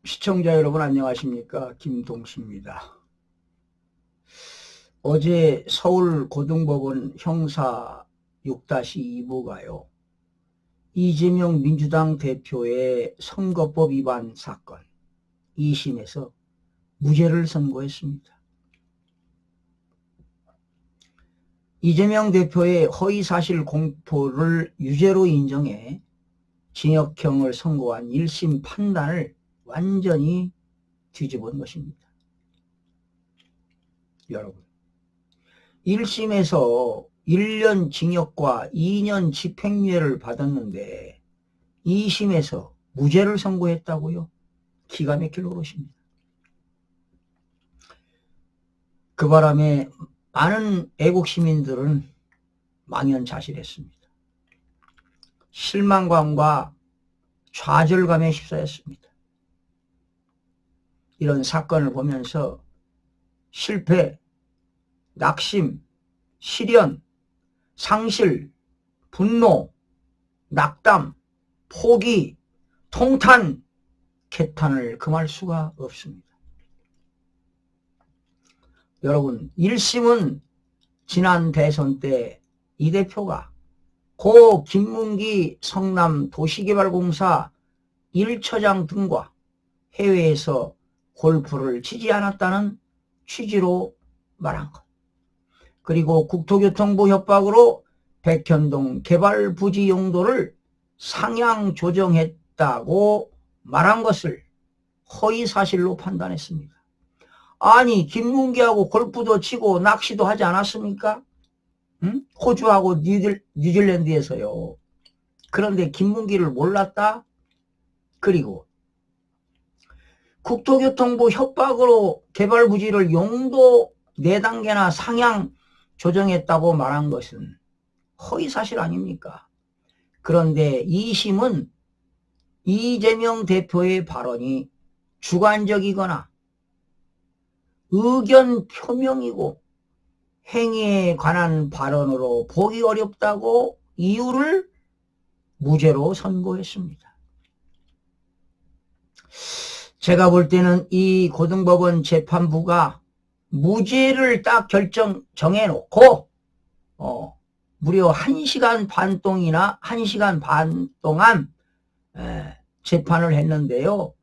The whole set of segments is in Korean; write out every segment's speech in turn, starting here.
시청자 여러분 안녕하십니까? 김동수입니다. 어제 서울고등법원 형사 6-2부가요. 이재명 민주당 대표의 선거법 위반 사건 2심에서 무죄를 선고했습니다. 이재명 대표의 허위사실 공표를 유죄로 인정해 징역형을 선고한 1심 판단을 완전히 뒤집은 것입니다. 여러분, 1심에서 1년 징역과 2년 집행유예를 받았는데 2심에서 무죄를 선고했다고요? 기가 막힐 노릇입니다. 그 바람에 많은 애국시민들은 망연자실했습니다. 실망감과 좌절감에 휩싸였습니다. 이런 사건을 보면서 실패, 낙심, 실현, 상실, 분노, 낙담, 포기, 통탄, 개탄을 금할 수가 없습니다. 여러분, 1심은 지난 대선 때 이 대표가 고 김문기 성남도시개발공사 1처장 등과 해외에서 골프를 치지 않았다는 취지로 말한 것. 그리고 국토교통부 협박으로 백현동 개발부지 용도를 상향 조정했다고 말한 것을 허위사실로 판단했습니다. 아니, 김문기하고 골프도 치고 낚시도 하지 않았습니까? 응? 호주하고 뉴질랜드에서요. 그런데 김문기를 몰랐다? 그리고 국토교통부 협박으로 개발부지를 용도 4단계나 상향 조정했다고 말한 것은 허위사실 아닙니까? 그런데 2심은 이재명 대표의 발언이 주관적이거나 의견 표명이고 행위에 관한 발언으로 보기 어렵다고 이유를 무죄로 선고했습니다. 제가 볼 때는 이 고등법원 재판부가 무죄를 딱 정해놓고 무려 1시간 반 동안 재판을 했는데요.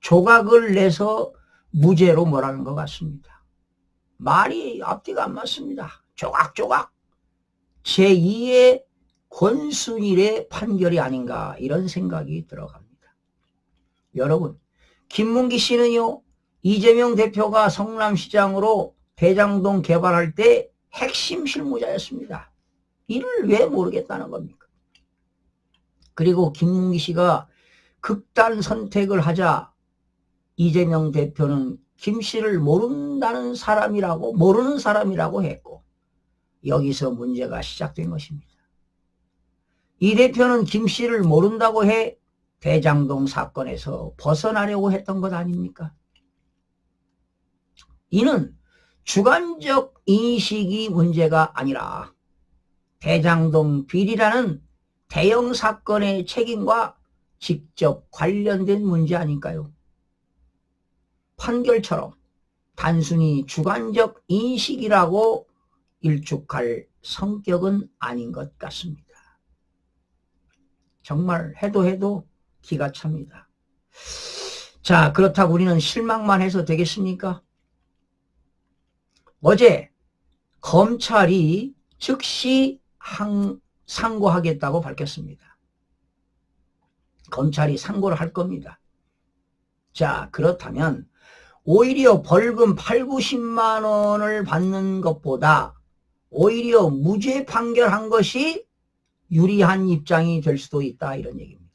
조각을 내서 무죄로 몰아간 것 같습니다. 말이 앞뒤가 안 맞습니다. 조각조각. 제2의 권순일의 판결이 아닌가 이런 생각이 들어갑니다. 여러분, 김문기 씨는요, 이재명 대표가 성남시장으로 대장동 개발할 때 핵심 실무자였습니다. 이를 왜 모르겠다는 겁니까? 그리고 김문기 씨가 극단 선택을 하자 이재명 대표는 김 씨를 모르는 사람이라고 했고, 여기서 문제가 시작된 것입니다. 이 대표는 김 씨를 모른다고 해 대장동 사건에서 벗어나려고 했던 것 아닙니까? 이는 주관적 인식이 문제가 아니라 대장동 비리라는 대형 사건의 책임과 직접 관련된 문제 아닐까요? 판결처럼 단순히 주관적 인식이라고 일축할 성격은 아닌 것 같습니다. 정말 해도 기가 찹니다. 자, 그렇다고 우리는 실망만 해서 되겠습니까? 어제 검찰이 즉시 상고하겠다고 밝혔습니다. 검찰이 상고를 할 겁니다. 자, 그렇다면 오히려 벌금 8, 90만 원을 받는 것보다 오히려 무죄 판결한 것이 유리한 입장이 될 수도 있다 이런 얘기입니다.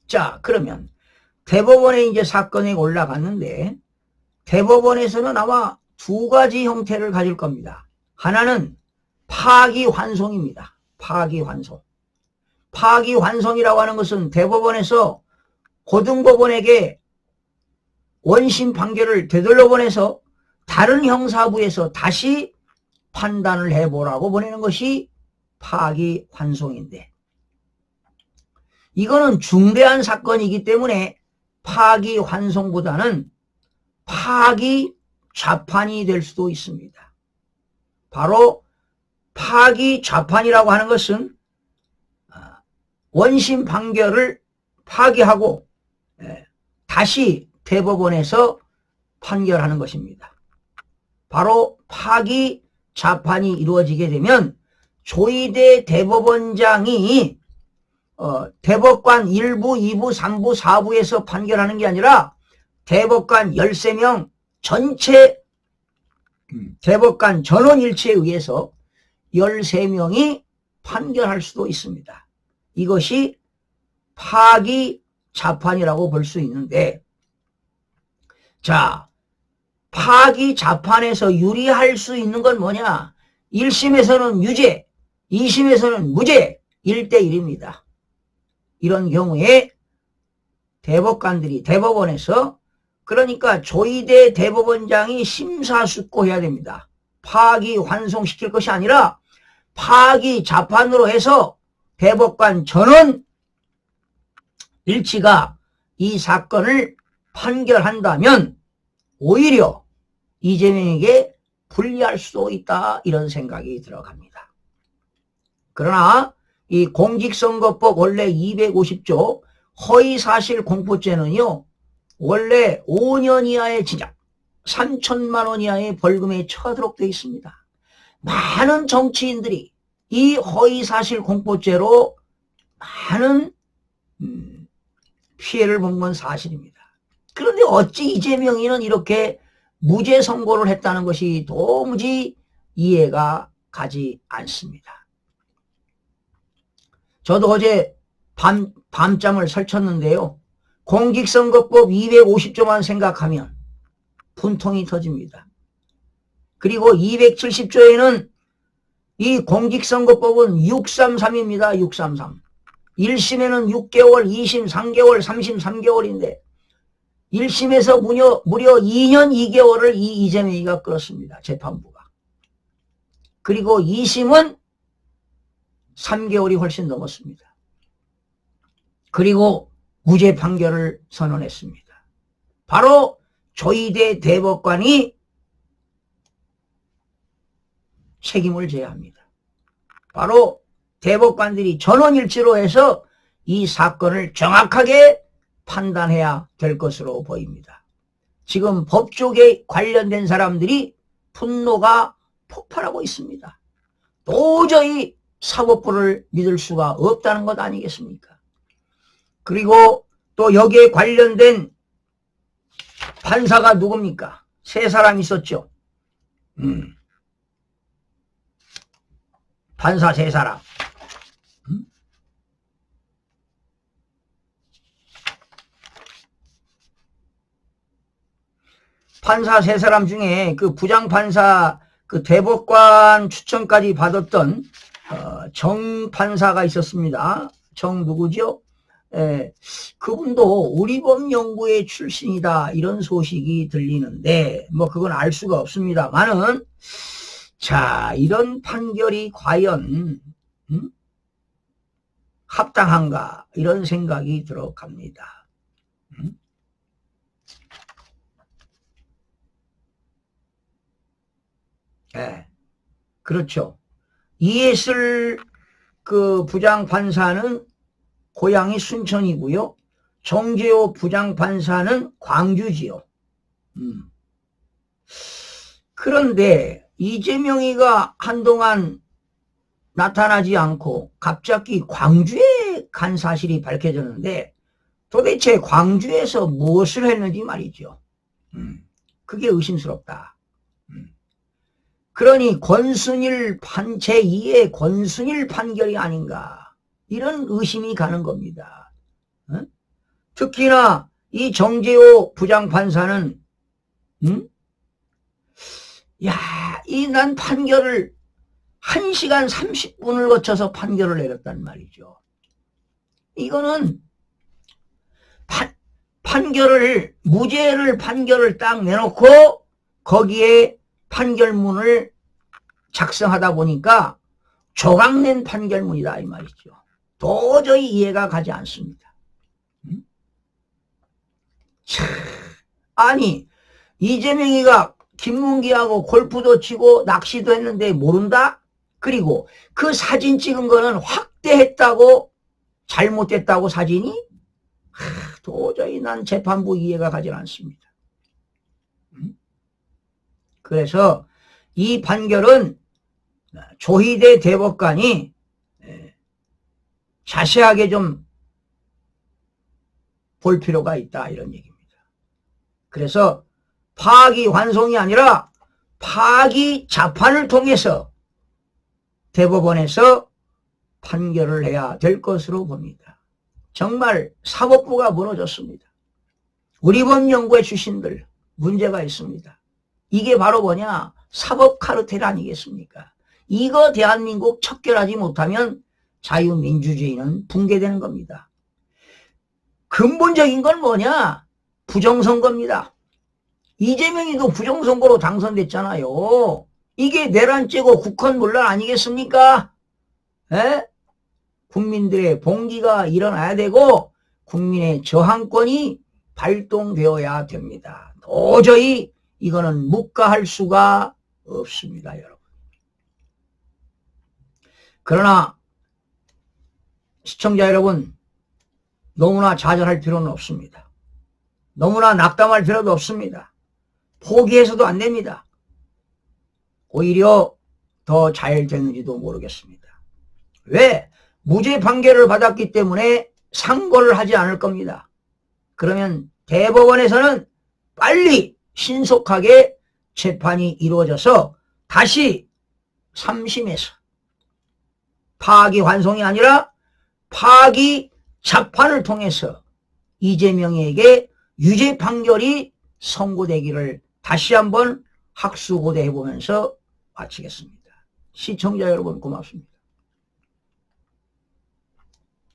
자, 그러면 대법원에 이제 사건이 올라갔는데 대법원에서는 아마 2가지 형태를 가질 겁니다. 하나는 파기환송입니다. 파기환송. 파기환송이라고 하는 것은 대법원에서 고등법원에게 원심 판결을 되돌려보내서 다른 형사부에서 다시 판단을 해보라고 보내는 것이 파기환송인데, 이거는 중대한 사건이기 때문에 파기환송보다는 파기자판이 될 수도 있습니다. 바로 파기자판이라고 하는 것은 원심 판결을 파기하고 다시 대법원에서 판결하는 것입니다. 바로 파기자판이 이루어지게 되면 조희대 대법원장이 대법관 1부, 2부, 3부, 4부에서 판결하는 게 아니라 대법관 13명 전체 대법관 전원일치에 의해서 13명이 판결할 수도 있습니다. 이것이 파기자판이라고 볼 수 있는데, 자, 파기자판에서 유리할 수 있는 건 뭐냐? 1심에서는 유죄, 2심에서는 무죄, 1대1입니다. 이런 경우에 대법관들이 대법원에서, 그러니까 조희대 대법원장이 심사숙고해야 됩니다. 파기환송시킬 것이 아니라 파기자판으로 해서 대법관 전원 일치가 이 사건을 판결한다면 오히려 이재명에게 불리할 수도 있다, 이런 생각이 들어갑니다. 그러나 이 공직선거법 원래 250조 허위사실 공포죄는요, 원래 5년 이하의 징역, 3천만 원 이하의 벌금에 처하도록 되어 있습니다. 많은 정치인들이 이 허위사실 공포죄로 많은 피해를 본 건 사실입니다. 그런데 어찌 이재명이는 이렇게 무죄 선고를 했다는 것이 도무지 이해가 가지 않습니다. 저도 어제 밤잠을 설쳤는데요. 공직선거법 250조만 생각하면 분통이 터집니다. 그리고 270조에는 이 공직선거법은 633입니다. 633. 1심에는 6개월, 2심 3개월, 3심 3개월인데 1심에서 무려 2년 2개월을 이 이재명이가 끌었습니다. 재판부가. 그리고 2심은 3개월이 훨씬 넘었습니다. 그리고 무죄 판결을 선언했습니다. 바로 조희대 대법관이 책임을 져야 합니다. 바로 대법관들이 전원일치로 해서 이 사건을 정확하게 판단해야 될 것으로 보입니다. 지금 법조계 관련된 사람들이 분노가 폭발하고 있습니다. 도저히 사법부를 믿을 수가 없다는 것 아니겠습니까? 그리고 또 여기에 관련된 판사가 누굽니까? 세 사람 있었죠. 판사 세 사람. 판사 세 사람 중에 그 부장판사 그 대법관 추천까지 받았던 정 판사가 있었습니다. 정 누구죠? 그분도 우리법연구회 출신이다, 이런 소식이 들리는데 뭐 그건 알 수가 없습니다만은, 자, 이런 판결이 과연 합당한가, 이런 생각이 들어갑니다. 그렇죠. 이예슬 그 부장판사는 고향이 순천이고요. 정재호 부장판사는 광주지요. 그런데 이재명이가 한동안 나타나지 않고 갑자기 광주에 간 사실이 밝혀졌는데 도대체 광주에서 무엇을 했는지 말이죠. 그게 의심스럽다. 그러니 권순일 제2의 권순일 판결이 아닌가, 이런 의심이 가는 겁니다. 특히나 이 정재호 부장판사는 이 난 판결을 1시간 30분을 거쳐서 판결을 내렸단 말이죠. 이거는 무죄를 판결을 딱 내놓고 거기에 판결문을 작성하다 보니까 조각낸 판결문이다, 이 말이죠. 도저히 이해가 가지 않습니다. 참, 아니 이재명이가 김문기하고 골프도 치고 낚시도 했는데 모른다? 그리고 그 사진 찍은 거는 확대했다고 잘못됐다고 사진이? 도저히 난 재판부 이해가 가지 않습니다. 그래서 이 판결은 조희대 대법관이 자세하게 좀 볼 필요가 있다 이런 얘기입니다. 그래서 파기환송이 아니라 파기자판을 통해서 대법원에서 판결을 해야 될 것으로 봅니다. 정말 사법부가 무너졌습니다. 우리 법연구의 출신들 문제가 있습니다. 이게 바로 뭐냐? 사법 카르텔 아니겠습니까? 이거 대한민국 척결하지 못하면 자유민주주의는 붕괴되는 겁니다. 근본적인 건 뭐냐? 부정선거입니다. 이재명이도 부정선거로 당선됐잖아요. 이게 내란죄고 국헌문란 아니겠습니까? 에? 국민들의 봉기가 일어나야 되고 국민의 저항권이 발동되어야 됩니다. 도저히 이거는 묵과할 수가 없습니다, 여러분. 그러나 시청자 여러분, 너무나 좌절할 필요는 없습니다. 너무나 낙담할 필요도 없습니다. 포기해서도 안 됩니다. 오히려 더 잘 됐는지도 모르겠습니다. 왜? 무죄 판결을 받았기 때문에 상고를 하지 않을 겁니다. 그러면 대법원에서는 빨리 신속하게 재판이 이루어져서 다시 3심에서 파기환송이 아니라 파기자판을 통해서 이재명에게 유죄 판결이 선고되기를 다시 한번 학수고대해보면서 마치겠습니다. 시청자 여러분 고맙습니다.